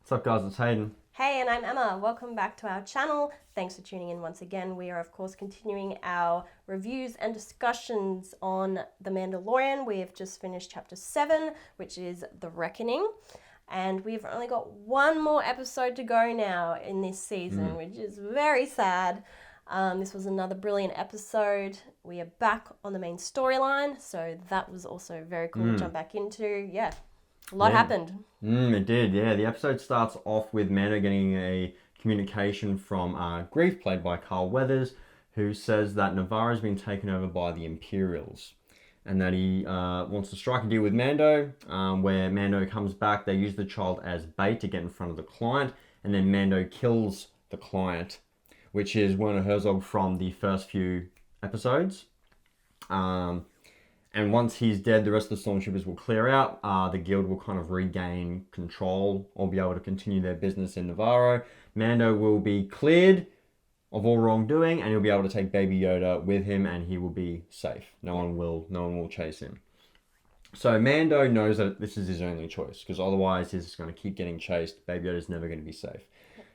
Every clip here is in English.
What's up, guys? It's Hayden. Hey, and I'm Emma. Welcome back to our channel. Thanks for tuning in once again. We are, of course, continuing our reviews and discussions on The Mandalorian. We have just finished Chapter 7, which is The Reckoning. And we've only got one more episode to go now in this season, which is very sad. This was another brilliant episode. We are back on the main storyline, so that was also very cool to jump back into. Yeah, a lot happened. It did, yeah. The episode starts off with Meadow getting a communication from Grief, played by Carl Weathers, who says that Navarro's been taken over by the Imperials and that he wants to strike a deal with Mando, where Mando comes back. They use the child as bait to get in front of the client, and then Mando kills the client, which is Werner Herzog from the first few episodes. And once he's dead, the rest of the stormtroopers will clear out. The guild will kind of regain control or be able to continue their business in Navarro. Mando will be cleared of all wrongdoing, and he'll be able to take Baby Yoda with him, and he will be safe. No one will chase him. So Mando knows that this is his only choice, because otherwise he's just going to keep getting chased. Baby Yoda's never going to be safe.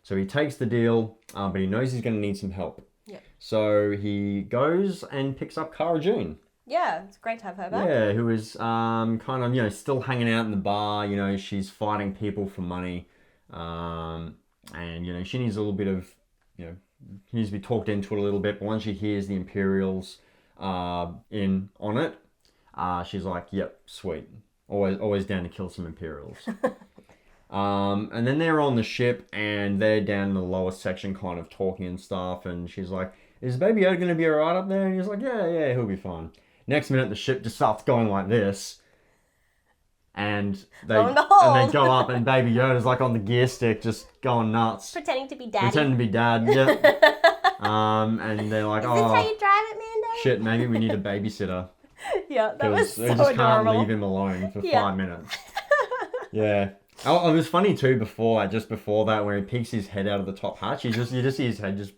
So he takes the deal, but he knows he's going to need some help. Yeah. So he goes and picks up Karl June. Yeah, it's great to have her back. Yeah, who is kind of, still hanging out in the bar. She's fighting people for money. And, she needs a little bit of, she needs to be talked into it a little bit. But once she hears the Imperials in on it, she's like, yep, sweet. Always down to kill some Imperials. And then they're on the ship and they're down in the lower section kind of talking and stuff. And she's like, is Baby Yoda going to be alright up there? And he's like, yeah, he'll be fine. Next minute, the ship just starts going like this. And they go up and Baby Yoda's like on the gear stick just going nuts. Pretending to be daddy. Pretending to be dad, yeah. And they're like, is this how you drive it, Mando? Shit, maybe we need a babysitter. Yeah, that was so they just adorable. Can't leave him alone for 5 minutes. Yeah. Oh, it was funny too just before that, where he peeks his head out of the top hatch. You just see his head just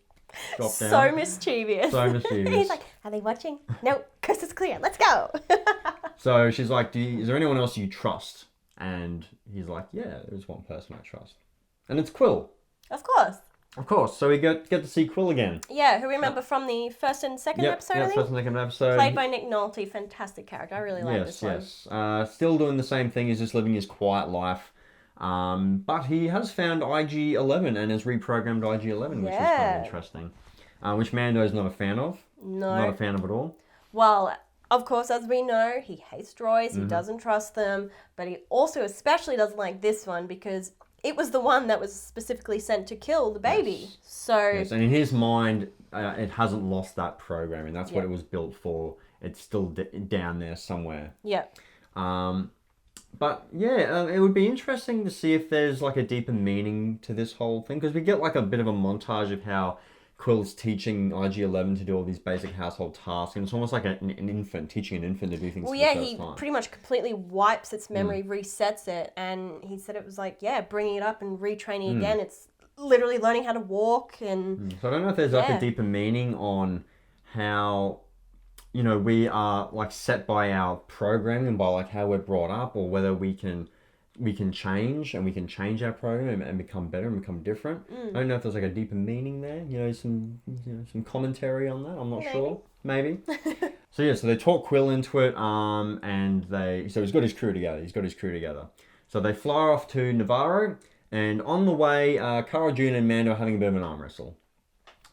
drop down. So mischievous. He's like, are they watching? No, coast is clear. Let's go. So she's like, is there anyone else you trust? And he's like, yeah, there's one person I trust. And it's Quill. Of course. Of course. So we get to see Quill again. Yeah, who we remember from the first and second episode, I think? First and second episode. Played by Nick Nolte. Fantastic character. I really like this one. Yes. Still doing the same thing. He's just living his quiet life. But he has found IG-11 and has reprogrammed IG-11, which is kind of interesting. Which Mando's not a fan of. No. Not a fan of at all. Well, of course, as we know, he hates droids. He doesn't trust them. But he also especially doesn't like this one because it was the one that was specifically sent to kill the baby. Yes. So... Yes, and in his mind, it hasn't lost that programming. That's what it was built for. It's still down there somewhere. Yeah. But yeah, it would be interesting to see if there's like a deeper meaning to this whole thing, because we get like a bit of a montage of how Quill's teaching IG-11 to do all these basic household tasks, and it's almost like an infant teaching an infant to do things. Well, yeah, he pretty much completely wipes its memory, resets it, and he said it was like, bringing it up and retraining again. It's literally learning how to walk and. So I don't know if there's like a deeper meaning on how. We are like set by our programming, by like how we're brought up, or whether we can change and we can change our program and become better and become different. I don't know if there's like a deeper meaning there. Some commentary on that. I'm not sure. Maybe. So they talk Quill into it. And so he's got his crew together. So they fly off to Navarro, and on the way, Karl June and Mando are having a bit of an arm wrestle.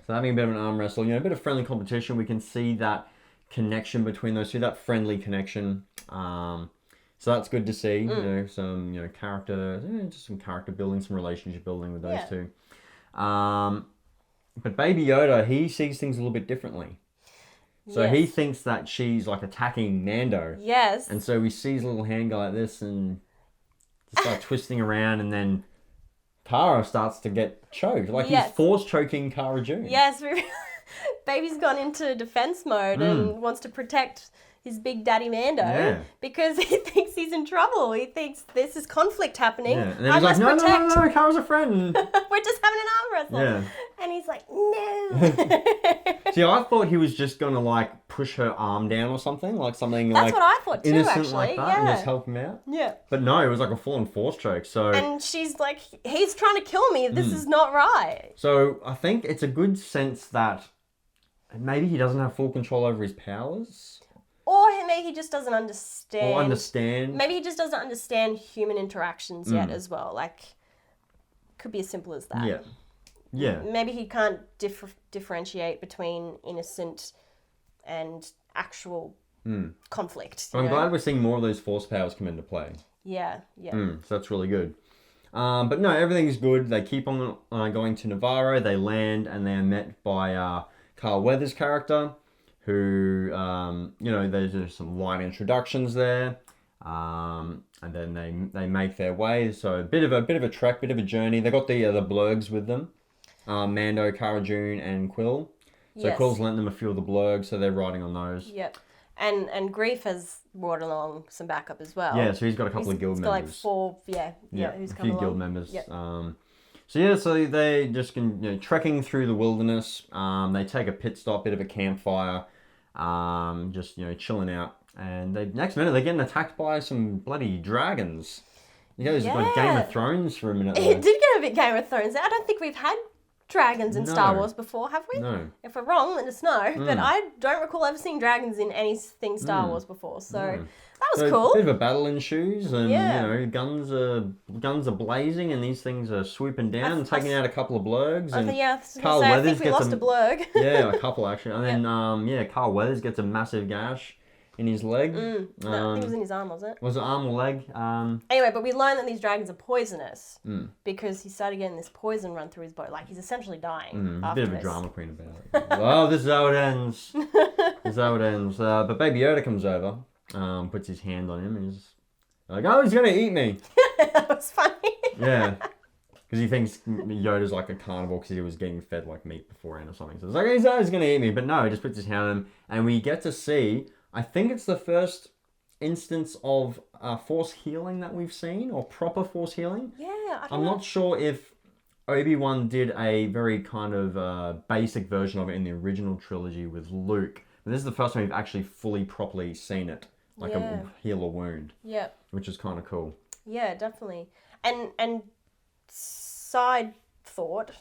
So having a bit of an arm wrestle, a bit of friendly competition. We can see that connection between those two, that friendly connection. So that's good to see. Some character, just some character building, some relationship building with those two. But Baby Yoda, he sees things a little bit differently. So he thinks that she's like attacking Mando. Yes. And so he sees a little hand go like this and start twisting around, and then Kara starts to get choked. Like he's force choking Karl June. Yes. Baby's gone into defense mode and wants to protect his big daddy Mando because he thinks he's in trouble. He thinks this is conflict happening. Yeah. And then he's like, no, Kara's a friend. We're just having an arm wrestle. Yeah. And he's like, no. See, I thought he was just going to, like, push her arm down or something. Like, something, That's like, what I thought too, innocent actually. like that and just help him out. Yeah. But no, it was like a full-on force choke, so... And she's like, he's trying to kill me. This is not right. So, I think it's a good sense that maybe he doesn't have full control over his powers. Or maybe he just doesn't understand. Or understand. Maybe he just doesn't understand human interactions yet as well. Like, could be as simple as that. Yeah. Yeah. Maybe he can't differentiate between innocent and actual conflict. I'm glad we're seeing more of those force powers come into play. Yeah. So that's really good. But no, everything's good. They keep on going to Navarro. They land and they're met by Carl Weathers' character, who, there's just some light introductions there. And then they make their way. So a bit of a trek, bit of a journey. They got the blurgs with them. Mando, Karl June, and Quill. So Quill's lent them a few of the blurgs, so they're riding on those. Yep. And Grief has brought along some backup as well. Yeah, so he's got a couple of guild members. He's got like 4, who's a come few along. guild members. Yep. So they just trekking through the wilderness. They take a pit stop, bit of a campfire, just chilling out. And next minute they're getting attacked by some bloody dragons. You guys like Game of Thrones for a minute. It did get a bit Game of Thrones. I don't think we've had dragons in Star Wars before, have we? No. If we're wrong, let us know. But I don't recall ever seeing dragons in anything Star Wars before. So that was cool. A bit of a battle ensues, and guns are blazing, and these things are swooping down, taking out a couple of blurgs. Carl Weathers I think we lost a blurg. Yeah, a couple actually, and then Carl Weathers gets a massive gash in his leg. No, I think it was in his arm, was it? Was it arm or leg? Anyway, but we learned that these dragons are poisonous because he started getting this poison run through his body. Like, he's essentially dying after Bit of a this. drama queen about it. Oh, this is how it ends. But Baby Yoda comes over, puts his hand on him, and he's like, oh, he's going to eat me. That was funny. Yeah. Because he thinks Yoda's like a carnivore because he was getting fed like meat beforehand or something. So it's like, he's going to eat me. But no, he just puts his hand on him, and we get to see... I think it's the first instance of force healing that we've seen, or proper force healing. Yeah, I'm not sure if Obi-Wan did a very kind of basic version of it in the original trilogy with Luke. But this is the first time we've actually fully, properly seen it, like heal a wound. Yeah. Which is kind of cool. Yeah, definitely. And side thought,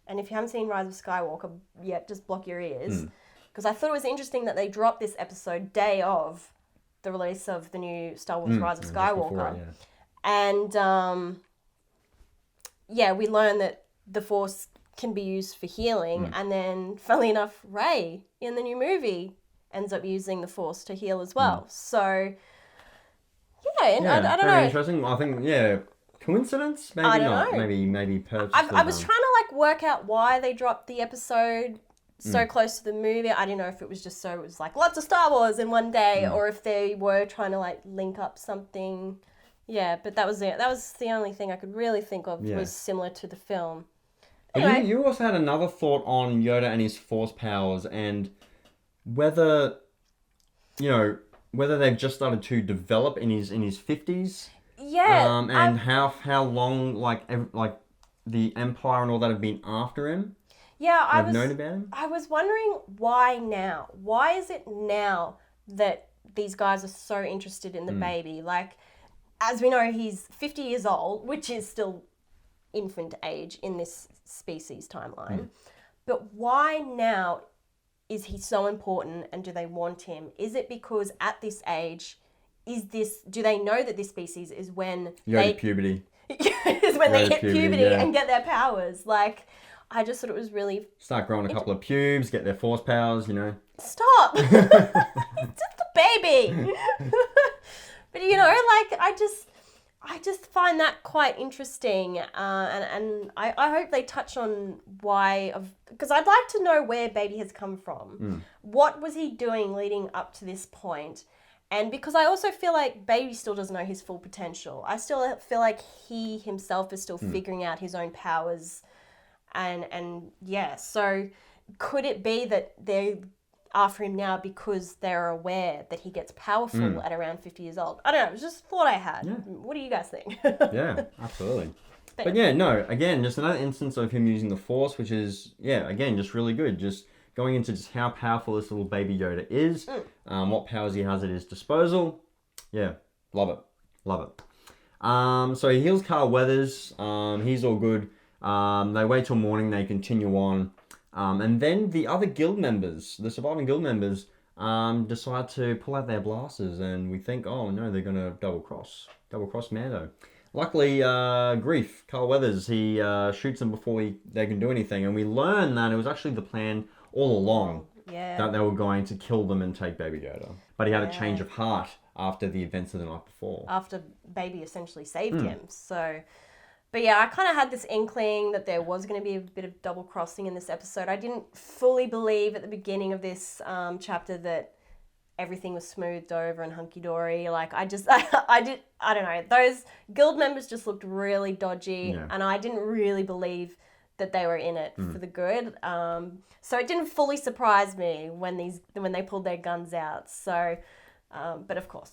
and if you haven't seen Rise of Skywalker yet, just block your ears. Because I thought it was interesting that they dropped this episode day of the release of the new Star Wars Rise of Skywalker. And, we learned that the Force can be used for healing. And then, funnily enough, Rey in the new movie ends up using the Force to heal as well. So, I don't know. Very interesting. I think, coincidence? Maybe I don't not. know. Maybe purposely I was trying to, work out why they dropped the episode so close to the movie. I didn't know if it was just so it was like lots of Star Wars in one day, or if they were trying to link up something. Yeah, but that was it. That was the only thing I could really think of was similar to the film. Anyway. You also had another thought on Yoda and his force powers, and whether they've just started to develop in his 50s. Yeah. And how long the Empire and all that have been after him. Yeah, known about him? I was wondering why now. Why is it now that these guys are so interested in the baby? Like, as we know, he's 50 years old, which is still infant age in this species timeline. But why now is he so important, and do they want him? Is it because at this age, do they know that this species is when puberty. is when they hit puberty and get their powers? Like, I just thought it was really... Start growing a couple of pubes, get their force powers, Stop! It's just a baby! But, I just find that quite interesting. And I hope they touch on why... Because I'd like to know where baby has come from. What was he doing leading up to this point? And because I also feel like baby still doesn't know his full potential. I still feel like he himself is still figuring out his own powers. So could it be that they're after him now because they're aware that he gets powerful at around 50 years old? I don't know. It was just a thought I had. Yeah. What do you guys think? Yeah, absolutely. But yeah, no, again, just another instance of him using the Force, which is, yeah, again, just really good. Just going into just how powerful this little baby Yoda is, what powers he has at his disposal. Yeah, love it. Love it. So he heals Carl Weathers. He's all good. They wait till morning, they continue on. And then the other guild members, the surviving guild members, decide to pull out their blasters, and we think, oh no, they're going to double cross Mando. Luckily, Grief, Carl Weathers, he shoots them before they can do anything, and we learn that it was actually the plan all along that they were going to kill them and take Baby Yoda. But he had a change of heart after the events of the night before. After Baby essentially saved him. So, but yeah, I kind of had this inkling that there was going to be a bit of double crossing in this episode. I didn't fully believe at the beginning of this chapter that everything was smoothed over and hunky-dory. Like, I don't know. Those guild members just looked really dodgy, and I didn't really believe that they were in it for the good. So it didn't fully surprise me when they pulled their guns out. So, but of course,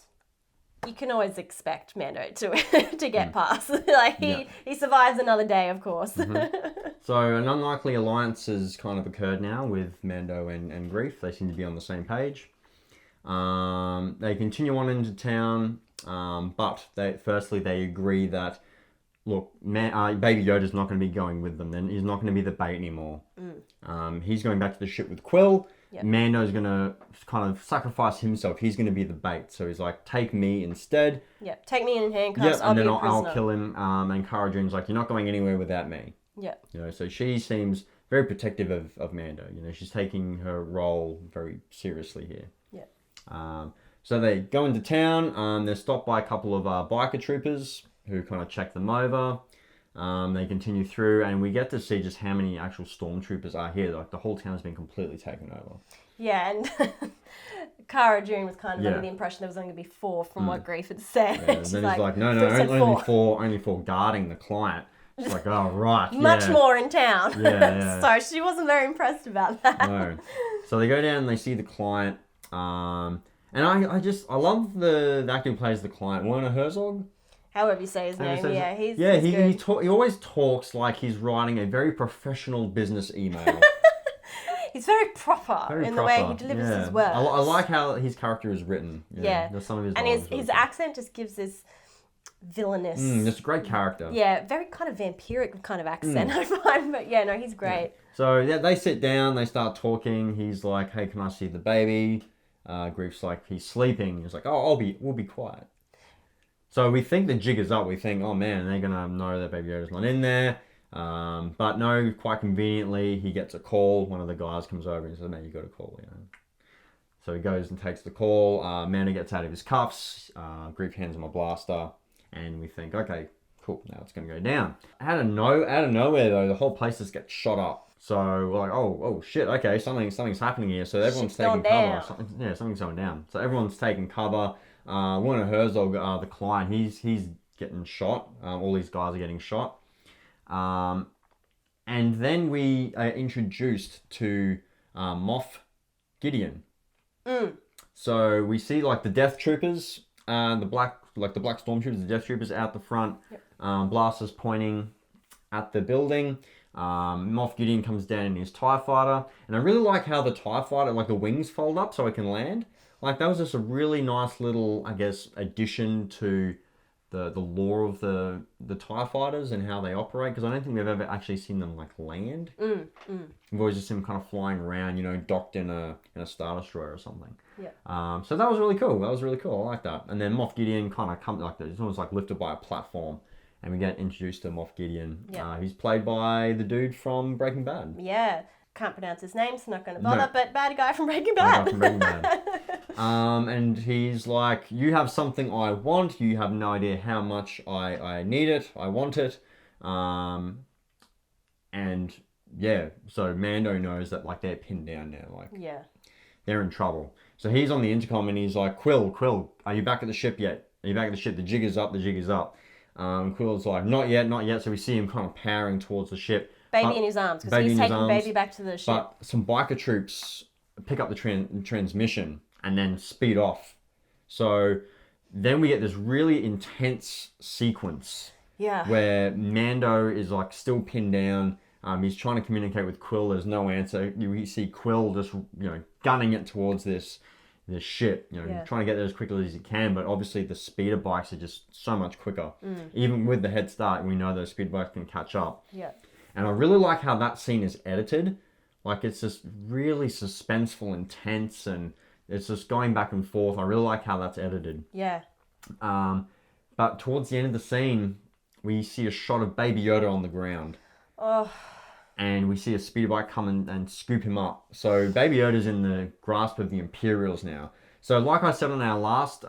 you can always expect Mando to get past. Like, he survives another day, of course. So an unlikely alliance has kind of occurred now with Mando and Grief. They seem to be on the same page. They continue on into town, but they agree that, look, Baby Yoda's not going to be going with them. Then he's not going to be the bait anymore. He's going back to the ship with Quill. Mando's going to kind of sacrifice himself. He's going to be the bait. So he's like, take me instead. Yep, take me in handcuffs. I'll and then be a prisoner. I'll kill him. And Karl June's like, you're not going anywhere without me. So she seems very protective of Mando. She's taking her role very seriously here. So they go into town. They're stopped by a couple of biker troopers who kind of check them over. They continue through, and we get to see just how many actual stormtroopers are here. Like, the whole town has been completely taken over. Yeah, and Karl June was kind of under the impression there was only going to be 4 from what Grief had said. And then he's like, no, only four guarding the client. She's like, oh, right. Much more in town. Yeah. So she wasn't very impressed about that. No. So they go down and they see the client. And I love the actor who plays the client, Werner Herzog. However you say his name, he's he always talks like he's writing a very professional business email. He's very proper the way he delivers his words. I like how his character is written. Yeah. Some of his and his accent just gives this villainous. It's a great character. Yeah, very kind of vampiric kind of accent, I find. But yeah, no, he's great. Yeah. So they sit down, they start talking. He's like, hey, can I see the baby? Grief's like, he's sleeping. He's like, oh, we'll be quiet. So we think the jig is up. We think, oh man, they're going to know that Baby Yoda's not in there. But no, quite conveniently, he gets a call. One of the guys comes over and says, man, you got a call. So he goes and takes the call. Mando gets out of his cuffs. Grief hands him a blaster. And we think, okay, cool, now it's going to go down. Out of nowhere, though, the whole place just gets shot up. So we're like, oh shit, okay, something's happening here. So everyone's taking cover. Something's going down. So everyone's taking cover. Werner Herzog, the client, he's getting shot. All these guys are getting shot. And then we are introduced to Moth Gideon. So we see like the Death Troopers, the black stormtroopers, the Death Troopers out the front, blasters pointing at the building. Moth Gideon comes down in his TIE fighter, and I really like how the TIE fighter, like the wings fold up so it can land. Like, that was just a really nice little, I guess, addition to the lore of the TIE fighters and how they operate, because I don't think we've ever actually seen them like land. We've always just seen them kind of flying around, docked in a Star Destroyer or something. So that was really cool. I like that. And then Moth Gideon kind of comes like this. It's almost like lifted by a platform. And we get introduced to Moth Gideon. He's played by the dude from Breaking Bad. Yeah. Can't pronounce his name, so not going to bother, but bad guy from Breaking Bad. And he's like, you have something I want. You have no idea how much I need it. I want it. And yeah, so Mando knows that like they're pinned down now. Like, they're in trouble. So he's on the intercom and he's like, Quill, are you back at the ship yet? Are you back at the ship? The jig is up. Quill's like, not yet. So we see him kind of powering towards the ship. Baby in his arms, because he's taking Baby back to the ship. But some biker troops pick up the transmission and then speed off. So then we get this really intense sequence Yeah. where Mando is like still pinned down. He's trying to communicate with Quill. There's no answer. You see Quill just gunning it towards this ship. Trying to get there as quickly as he can. But obviously the speeder bikes are just so much quicker. Even with the head start, we know those speeder bikes can catch up. Yeah. And I really like how that scene is edited. Like it's just really suspenseful and tense, and it's just going back and forth. I really like how that's edited. Yeah. But towards the end of the scene, we see a shot of Baby Yoda on the ground. Oh. And we see a speeder bike come and scoop him up. So Baby Yoda's in the grasp of the Imperials now. So like I said on our last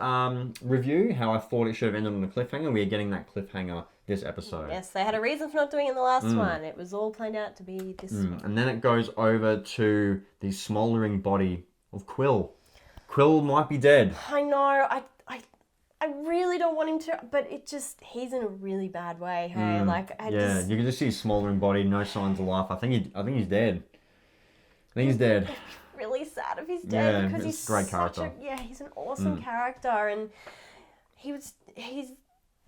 review, how I thought it should have ended on a cliffhanger, we are getting that cliffhanger this episode. Yes, they had a reason for not doing it in the last one. It was all planned out to be this one. And then it goes over to the smouldering body of Quill. Quill might be dead. I know. I really don't want him to, but he's in a really bad way. Hey, You can just see his smouldering body, no signs of life. I think he's dead. I think he's dead. Really sad if he's dead because he's a great character. He's an awesome character, and he's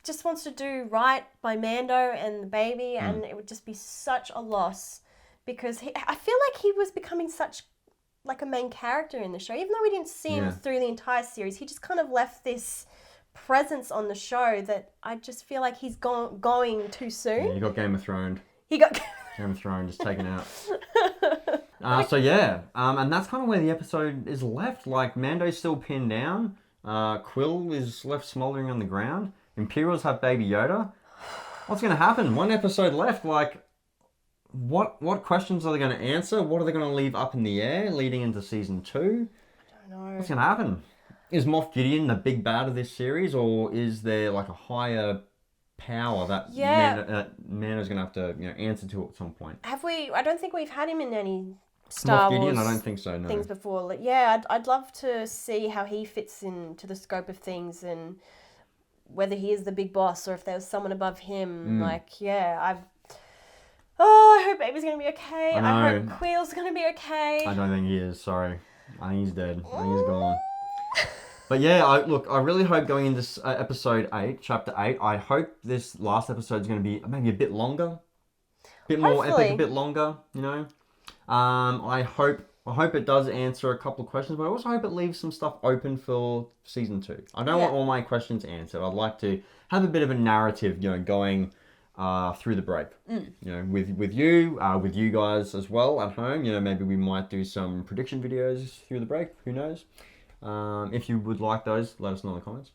just wants to do right by Mando and the baby, and it would just be such a loss because I feel like he was becoming such like a main character in the show, even though we didn't see him through the entire series. He just kind of left this presence on the show that I just feel like he's going too soon. Yeah, he got Game of Thrones. Game of Thrones just taken out. And that's kind of where the episode is left. Like, Mando's still pinned down. Quill is left smouldering on the ground. Imperials have Baby Yoda. What's going to happen? One episode left. Like, what questions are they going to answer? What are they going to leave up in the air leading into season 2? I don't know. What's going to happen? Is Moth Gideon the big bad of this series, or is there like a higher power that Mando's going to have to answer to at some point? Have we? I don't think we've had him in any Star Moth Gideon, Wars I don't think so, no. things before. Like, yeah, I'd love to see how he fits into the scope of things and whether he is the big boss or if there's someone above him. I hope Baby's going to be okay. I hope Quill's going to be okay. I don't think he is, sorry. I think he's dead. I think he's gone. But yeah, I really hope going into episode 8, chapter 8, I hope this last episode is going to be maybe a bit longer. A bit more epic, a bit longer, I hope it does answer a couple of questions, but I also hope it leaves some stuff open for season 2. I don't want all my questions answered. I'd like to have a bit of a narrative, going through the break. With you guys as well at home. Maybe we might do some prediction videos through the break. Who knows? If you would like those, let us know in the comments.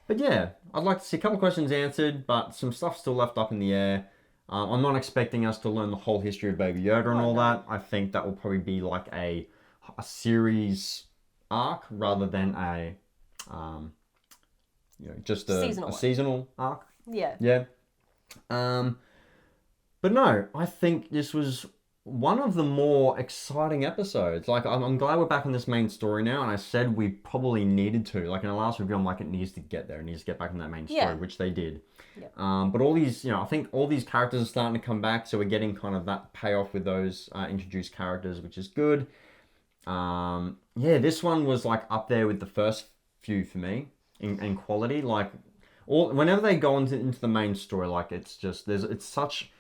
But yeah, I'd like to see a couple of questions answered, but some stuff still left up in the air. I'm not expecting us to learn the whole history of Baby Yoda and all that. I think that will probably be like a series arc rather than a seasonal arc. Yeah. Yeah. But no, I think this was one of the more exciting episodes. Like, I'm glad we're back in this main story now, and I said we probably needed to. Like, in the last review, I'm like, it needs to get there. It needs to get back in that main story, which they did. Yeah. But all these, I think all these characters are starting to come back, so we're getting kind of that payoff with those introduced characters, which is good. This one was, like, up there with the first few for me in quality. Like, whenever they go into the main story, like, it's just, it's such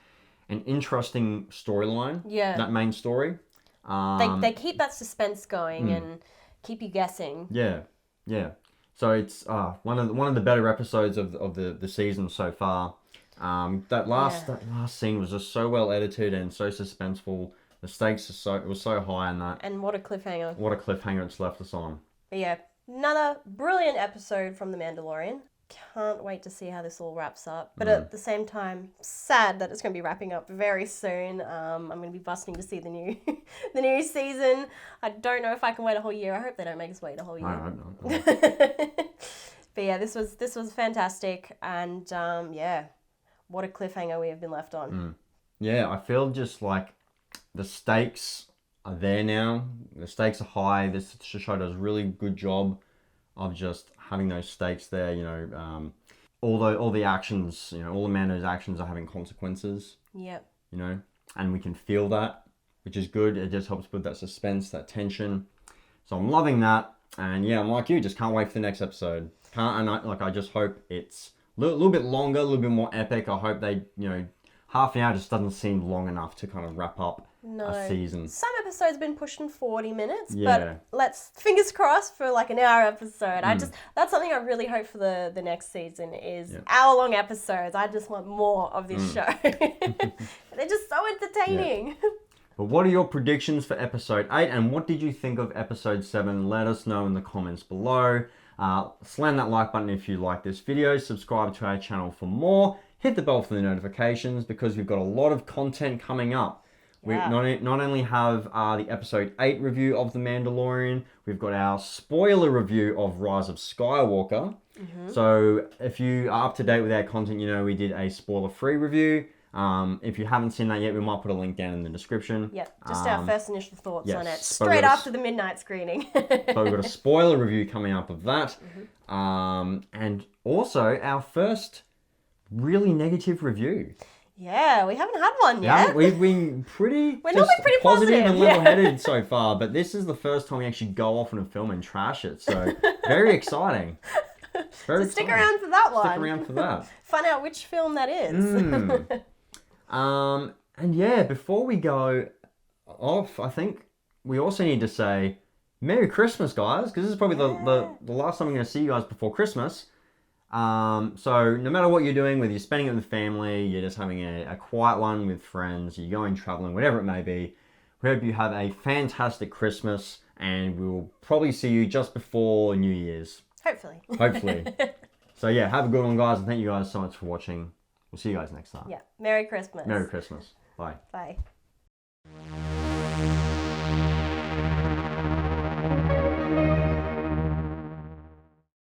an interesting storyline. Yeah. That main story. They keep that suspense going and keep you guessing. Yeah. Yeah. So it's one of the better episodes of the season so far. That last scene was just so well edited and so suspenseful. The stakes were so high in that. And what a cliffhanger. What a cliffhanger it's left us on. But yeah, another brilliant episode from The Mandalorian. Can't wait to see how this all wraps up. But at the same time, sad that it's going to be wrapping up very soon. I'm going to be busting to see the new the new season. I don't know if I can wait a whole year. I hope they don't make us wait a whole year. I hope not. But yeah, this was fantastic. And what a cliffhanger we have been left on. Yeah, I feel just like the stakes are there now. The stakes are high. This show does a really good job of just having those stakes there, all the actions, all the Mando's actions are having consequences. Yep. And we can feel that, which is good. It just helps build that suspense, that tension. So I'm loving that. And yeah, I'm like you, just can't wait for the next episode. I just hope it's little bit longer, a little bit more epic. I hope they, half an hour just doesn't seem long enough to kind of wrap up a season. Some episodes have been pushing 40 minutes, Yeah. but let's fingers crossed for like an hour episode. That's something I really hope for the next season is hour-long episodes. I just want more of this show. They're just so entertaining. Yeah. But what are your predictions for episode 8, and what did you think of episode 7? Let us know in the comments below. Slam that like button if you like this video. Subscribe to our channel for more. Hit the bell for the notifications because we've got a lot of content coming up. We not only have the episode 8 review of The Mandalorian, we've got our spoiler review of Rise of Skywalker. So if you are up to date with our content, we did a spoiler-free review. If you haven't seen that yet, we might put a link down in the description. Yep, just our first initial thoughts on it, straight after the midnight screening. So we've got a spoiler review coming up of that. And also our first really negative review. Yeah, we haven't had one yet. We've been pretty positive and level-headed so far, but this is the first time we actually go off on a film and trash it, so very exciting. Stick around for that one. Stick around for that. Find out which film that is. And yeah, before we go off, I think we also need to say Merry Christmas, guys, because this is probably the last time I'm going to see you guys before Christmas. So no matter what you're doing, whether you're spending it with family, you're just having a quiet one with friends, you're going traveling, whatever it may be, we hope you have a fantastic Christmas, and we will probably see you just before New Year's. Hopefully. So yeah, have a good one, guys, and thank you guys so much for watching. We'll see you guys next time. Yeah. Merry Christmas. Merry Christmas. Bye. Bye.